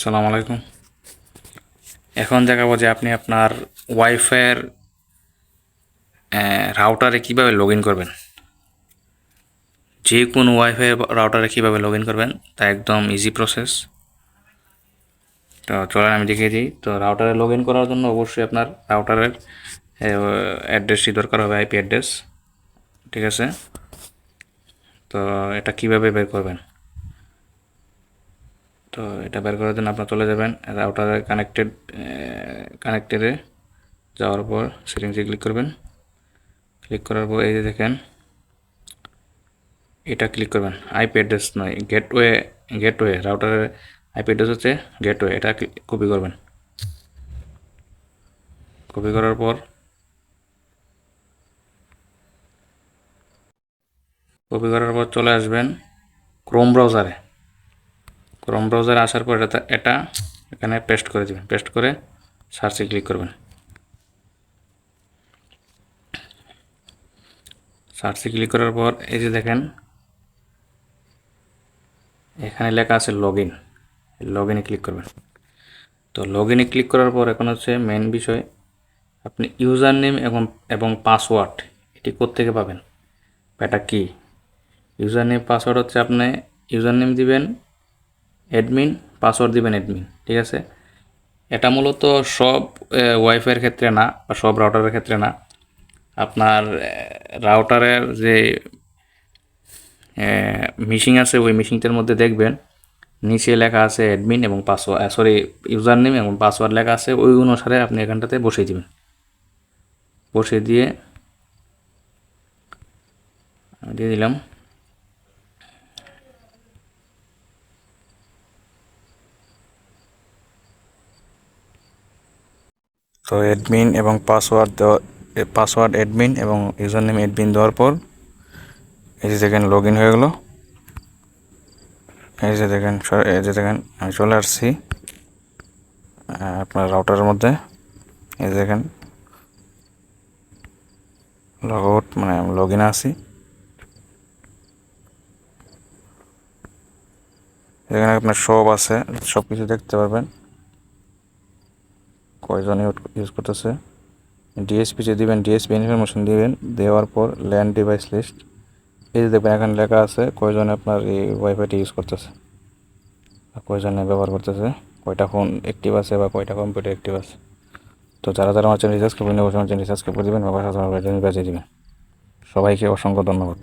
আসসালামু আলাইকুম। এখন দেখাবো যে আপনি আপনার ওয়াইফাইয়ের রাউটারে কিভাবে লগ ইন করবেন। যে কোনো ওয়াইফাই রাউটারে কিভাবে লগ ইন করবেন তা একদম ইজি প্রসেস। তো চলেন আমি দেখিয়ে দিই। তো রাউটারে লগ ইন করার জন্য অবশ্যই আপনার রাউটারের অ্যাড্রেসটি দরকার হবে, আইপি অ্যাড্রেস। ঠিক আছে, তো এটা কিভাবে বের করবেন। তো এটা বের করার জন্য আপনার চলে যাবেন রাউটারের কানেক্টেডে যাওয়ার পর সেটিংসে ক্লিক করবেন। ক্লিক করার পর এই যে দেখেন এটা ক্লিক করবেন। আইপি অ্যাড্রেস নয়, গেটওয়ে রাউটারের আইপি অ্যাড্রেস হচ্ছে গেটওয়ে, এটা কপি করবেন। কপি করার পর চলে আসবেন ক্রোম ব্রাউজারে আসার পর এটা এখানে পেস্ট করে দেবেন। পেস্ট করে সার্চে ক্লিক করবেন। সার্চে ক্লিক করার পর এই যে দেখেন এখানে লেখা আছে লগ ইনে ক্লিক করবেন। তো লগ ইনে ক্লিক করার পর এখন হচ্ছে মেন বিষয়, আপনি ইউজার নেম এবং পাসওয়ার্ড এটি কোত্থেকে পাবেন, এটা কি। ইউজার নেম পাসওয়ার্ড হচ্ছে আপনি ইউজার নেম দিবেন অ্যাডমিন, পাসওয়ার্ড দিবেন অ্যাডমিন। ঠিক আছে, এটা মূলত সব ওয়াইফাইয়ের ক্ষেত্রে না বা সব রাউটারের ক্ষেত্রে না। আপনার রাউটারের যে মিশিং আছে ওই মিশিংটার মধ্যে দেখবেন নিচে লেখা আছে অ্যাডমিন এবং পাসওয়ার্ড, ইউজার নেম এবং পাসওয়ার্ড লেখা আছে, ওই অনুসারে আপনি এখানটাতে বসিয়ে দিবেন। বসিয়ে দিয়ে আমি দিয়ে দিলাম। তো অ্যাডমিন এবং পাসওয়ার্ড অ্যাডমিন এবং ইউজার নেম অ্যাডমিন দেওয়ার পর এই যে দেখেন লগ ইন হয়ে গেল। এই যে দেখেন আমি চলে আসছি আপনার রাউটারের মধ্যে। এই যে দেখেন লগ আউট মানে লগ ইনে আছি। এখানে আপনার সব আছে, সব কিছু দেখতে পারবেন, কয়জন ইউজ করতেছে। ডিএসপি যে দিবেন, ডিএসপি ইনফরমেশন দিবেন, দেওয়ার পর ল্যান্ড ডিভাইস লিস্ট এই যে দেখবেন এখানে লেখা আছে কয়জনে আপনার এই ওয়াইফাইটি ইউজ করতেছে, কয়জনে ব্যবহার করতেছে, কয়টা ফোন অ্যাক্টিভ আছে বা কয়টা কম্পিউটার অ্যাক্টিভ আছে। তো যারা যারা আমার চ্যানেল রিসার্চ করবেন অবশ্যই আমার চ্যানেল রিসার্চ করে দেবেন, বাজিয়ে দেবেন। সবাইকে অসংখ্য ধন্যবাদ।